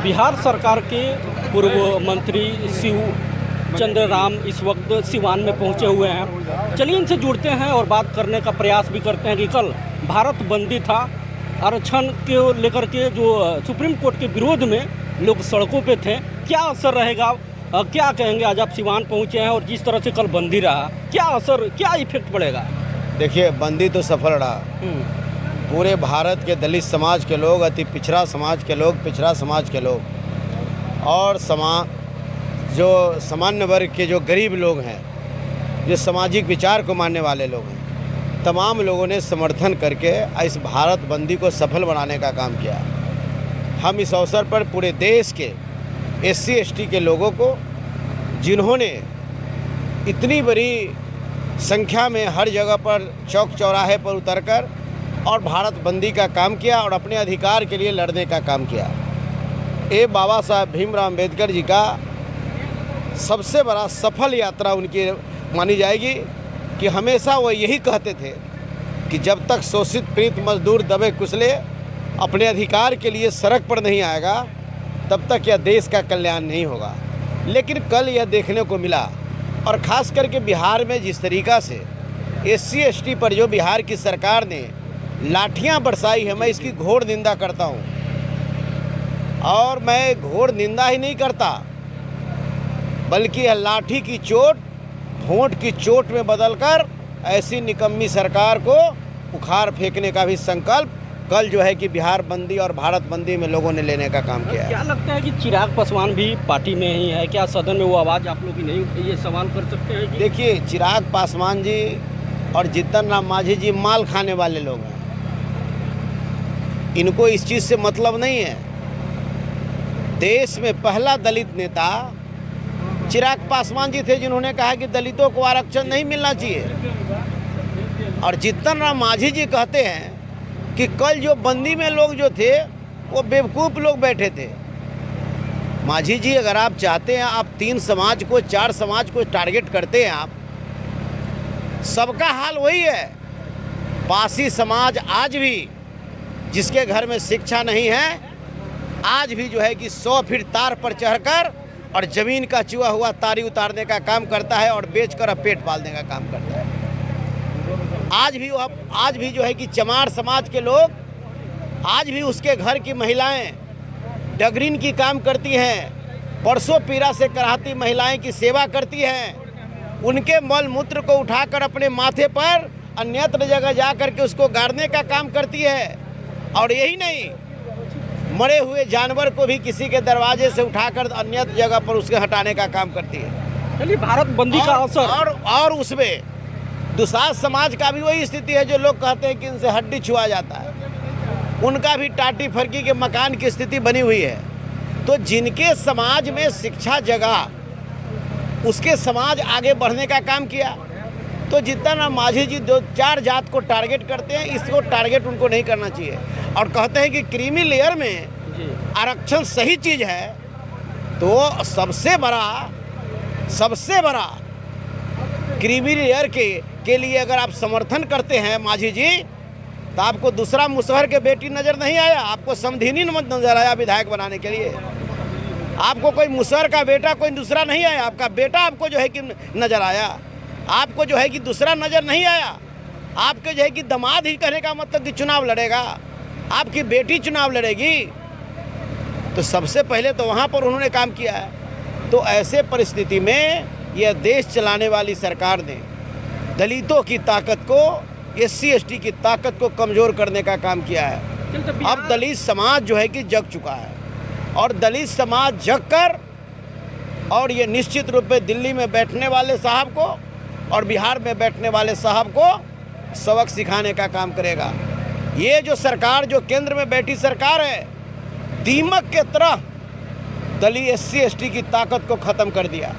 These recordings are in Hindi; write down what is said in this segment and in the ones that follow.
बिहार सरकार के पूर्व मंत्री शिव चंद्र राम इस वक्त सिवान में पहुंचे हुए हैं। चलिए इनसे जुड़ते हैं और बात करने का प्रयास भी करते हैं कि कल भारत बंदी था, आरक्षण को लेकर के जो सुप्रीम कोर्ट के विरोध में लोग सड़कों पे थे, क्या असर रहेगा, क्या कहेंगे। आज आप सिवान पहुंचे हैं और जिस तरह से कल बंदी रहा, क्या असर, क्या इफेक्ट पड़ेगा। देखिए, बंदी तो सफल रहा। पूरे भारत के दलित समाज के लोग, अति पिछड़ा समाज के लोग, पिछड़ा समाज के लोग और जो सामान्य वर्ग के जो गरीब लोग हैं, जो सामाजिक विचार को मानने वाले लोग हैं, तमाम लोगों ने समर्थन करके इस भारत बंदी को सफल बनाने का काम किया। हम इस अवसर पर पूरे देश के SC ST के लोगों को, जिन्होंने इतनी बड़ी संख्या में हर जगह पर चौक चौराहे पर उतरकर और भारत बंदी का काम किया और अपने अधिकार के लिए लड़ने का काम किया। ये बाबा साहब भीमराव अम्बेडकर जी का सबसे बड़ा सफल यात्रा उनकी मानी जाएगी कि हमेशा वो यही कहते थे कि जब तक शोषित पीड़ित मजदूर दबे कुचले अपने अधिकार के लिए सड़क पर नहीं आएगा, तब तक यह देश का कल्याण नहीं होगा। लेकिन कल यह देखने को मिला, और ख़ास करके बिहार में जिस तरीक़ा से SC ST पर जो बिहार की सरकार ने लाठियां बरसाई है, मैं इसकी घोर निंदा करता हूं। और मैं घोर निंदा ही नहीं करता, बल्कि यह लाठी की चोट होंठ की चोट में बदलकर ऐसी निकम्मी सरकार को उखाड़ फेंकने का भी संकल्प कल जो है कि बिहार बंदी और भारत बंदी में लोगों ने लेने का काम किया है। क्या लगता है कि चिराग पासवान भी पार्टी में ही है? क्या सदन में वो आवाज़ आप लोग की नहीं उठी? ये सवाल कर सकते हैं कि? देखिए, चिराग पासवान जी और जीतन राम मांझी जी माल खाने वाले लोग हैं। इनको इस चीज़ से मतलब नहीं है। देश में पहला दलित नेता चिराग पासवान जी थे, जिन्होंने कहा कि दलितों को आरक्षण नहीं मिलना चाहिए। और जीतन राम मांझी जी कहते हैं कि कल जो बंदी में लोग जो थे वो बेवकूफ़ लोग बैठे थे। मांझी जी, अगर आप चाहते हैं, आप 3 समाज को, 4 समाज को टारगेट करते हैं, आप सबका हाल वही है। पासी समाज आज भी, जिसके घर में शिक्षा नहीं है, आज भी जो है कि 100 फीट तार पर चढ़कर और ज़मीन का चुआ हुआ तारी उतारने का काम करता है और बेचकर पेट पालने का काम करता है। आज भी जो है कि चमार समाज के लोग, आज भी उसके घर की महिलाएं डगरीन की काम करती हैं, परसों पीड़ा से कराहती महिलाएं की सेवा करती हैं। उनके मल मूत्र को उठाकर अपने माथे पर अन्यत्र जगह जा कर के उसको गाड़ने का काम करती है। और यही नहीं, मरे हुए जानवर को भी किसी के दरवाजे से उठाकर अन्यत्र जगह पर उसके हटाने का काम करती है। चलिए, भारत बंदी का असर और उसमें दुसाध समाज का भी वही स्थिति है, जो लोग कहते हैं कि इनसे हड्डी छुआ जाता है। उनका भी टाटी फरकी के मकान की स्थिति बनी हुई है। तो जिनके समाज में शिक्षा जगह, उसके समाज आगे बढ़ने का काम किया। तो जितना मांझी जी 2-4 जात को टारगेट करते हैं, इसको टारगेट उनको नहीं करना चाहिए। और कहते हैं कि क्रीमी लेयर में आरक्षण सही चीज़ है, तो सबसे बड़ा क्रीमी लेयर के लिए अगर आप समर्थन करते हैं मांझी जी, तो आपको दूसरा मुसहर के बेटी नज़र नहीं आया, आपको समधिनी नज़र आया विधायक बनाने के लिए। आपको कोई मुसहर का बेटा कोई दूसरा नहीं आया, आपका बेटा आपको जो है कि नज़र आया। आपको जो है कि दूसरा नज़र नहीं आया। आपके जो है कि दामाद ही कहने का मतलब कि चुनाव लड़ेगा, आपकी बेटी चुनाव लड़ेगी। तो सबसे पहले तो वहाँ पर उन्होंने काम किया है। तो ऐसे परिस्थिति में यह देश चलाने वाली सरकार ने दलितों की ताकत को, SC ST की ताकत को कमज़ोर करने का काम किया है। अब दलित समाज जो है कि जग चुका है, और दलित समाज जग कर, और ये निश्चित रूप में दिल्ली में बैठने वाले साहब को और बिहार में बैठने वाले साहब को सबक सिखाने का काम करेगा। ये जो सरकार, जो केंद्र में बैठी सरकार है, दीमक के तरह दलित SC ST की ताकत को ख़त्म कर दिया।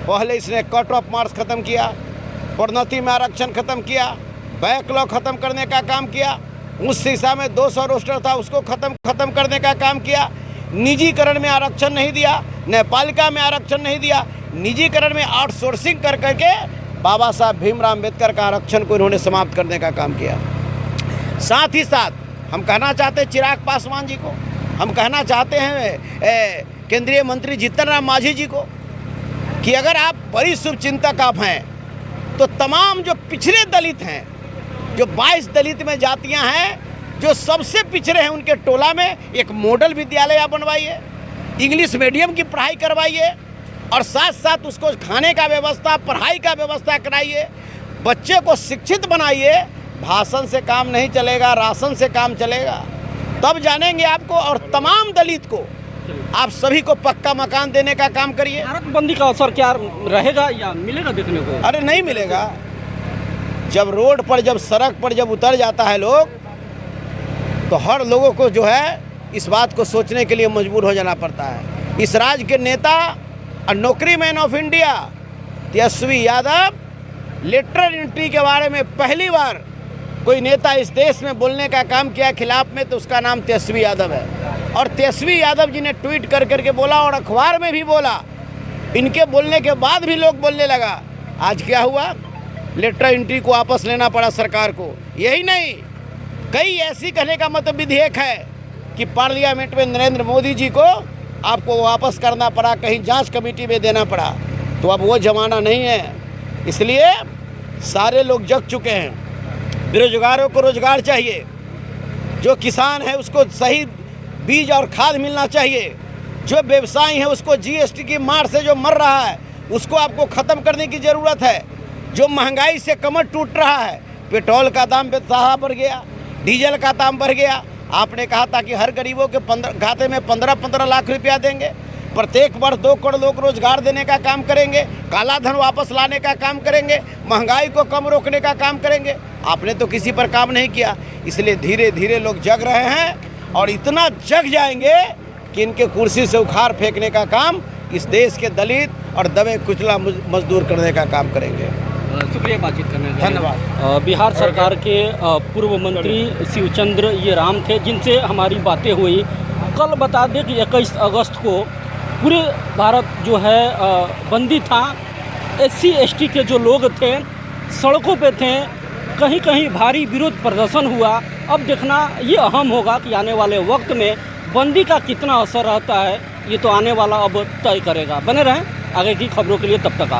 पहले इसने कट ऑफ मार्क्स ख़त्म किया, प्रोन्नति में आरक्षण ख़त्म किया, बैकलॉग ख़त्म करने का काम किया, उस दिशा में 200 रोस्टर था उसको ख़त्म करने का काम किया, निजीकरण में आरक्षण नहीं दिया, न्यायपालिका में आरक्षण नहीं दिया, निजीकरण में आउटसोर्सिंग कर करके बाबा साहब भीमराव अम्बेडकर का आरक्षण को इन्होंने समाप्त करने का काम किया। साथ ही साथ हम कहना चाहते हैं चिराग पासवान जी को हम कहना चाहते हैं केंद्रीय मंत्री जीतन राम मांझी जी को कि अगर आप बड़ी शुभचिंतक आप हैं तो तमाम जो पिछड़े दलित हैं, जो 22 दलित में जातियां हैं, जो सबसे पिछड़े हैं, उनके टोला में एक मॉडल विद्यालय आप बनवाइए, इंग्लिश मीडियम की पढ़ाई करवाइए और साथ साथ उसको खाने का व्यवस्था, पढ़ाई का व्यवस्था कराइए, बच्चे को शिक्षित बनाइए। भाषण से काम नहीं चलेगा, राशन से काम चलेगा, तब जानेंगे आपको। और तमाम दलित को आप सभी को पक्का मकान देने का काम करिए। भारत बंदी का असर क्या रहेगा या मिलेगा देखने को? अरे नहीं मिलेगा। जब रोड पर, जब सड़क पर जब उतर जाता है लोग, तो हर लोगों को जो है इस बात को सोचने के लिए मजबूर हो जाना पड़ता है। इस राज्य के नेता और नौकरी man of India Tejashwi Yadav lateral entry के बारे में पहली बार कोई नेता इस देश में बोलने का काम किया खिलाफ में, तो उसका नाम तेजस्वी यादव है। और तेजस्वी यादव जी ने ट्वीट कर करके बोला और अखबार में भी बोला। इनके बोलने के बाद भी लोग बोलने लगा। आज क्या हुआ? लेटर एंट्री को वापस लेना पड़ा सरकार को। यही नहीं, कई ऐसी कहने का मतलब विधेयक है कि पार्लियामेंट में नरेंद्र मोदी जी को आपको वापस करना पड़ा, कहीं जांच कमेटी में देना पड़ा। तो अब वो ज़माना नहीं है, इसलिए सारे लोग जग चुके हैं। बेरोजगारों को रोजगार चाहिए, जो किसान है उसको सही बीज और खाद मिलना चाहिए, जो व्यवसायी है उसको जीएसटी की मार से जो मर रहा है उसको आपको ख़त्म करने की ज़रूरत है। जो महंगाई से कमर टूट रहा है, पेट्रोल का दाम बेतहाशा बढ़ गया, डीजल का दाम बढ़ गया। आपने कहा था कि हर गरीबों के खाते में 15-15 लाख रुपया देंगे, प्रत्येक वर्ष 2 करोड़ लोग रोजगार देने का काम करेंगे, काला धन वापस लाने का काम करेंगे, महंगाई को कम रोकने का काम करेंगे। आपने तो किसी पर काम नहीं किया, इसलिए धीरे धीरे लोग जग रहे हैं और इतना जग जाएंगे कि इनके कुर्सी से उखाड़ फेंकने का काम इस देश के दलित और दबे कुचला मजदूर करने का काम करेंगे। शुक्रिया बातचीत करने के लिए। धन्यवाद। बिहार सरकार के पूर्व मंत्री शिवचंद्र ये राम थे, जिनसे हमारी बातें हुई। कल बता दें कि 21 अगस्त को पूरे भारत जो है बंदी था। SC ST के जो लोग थे सड़कों पे थे, कहीं कहीं भारी विरोध प्रदर्शन हुआ। अब देखना ये अहम होगा कि आने वाले वक्त में बंदी का कितना असर रहता है, ये तो आने वाला अब तय करेगा। बने रहें आगे की खबरों के लिए, तब तक आप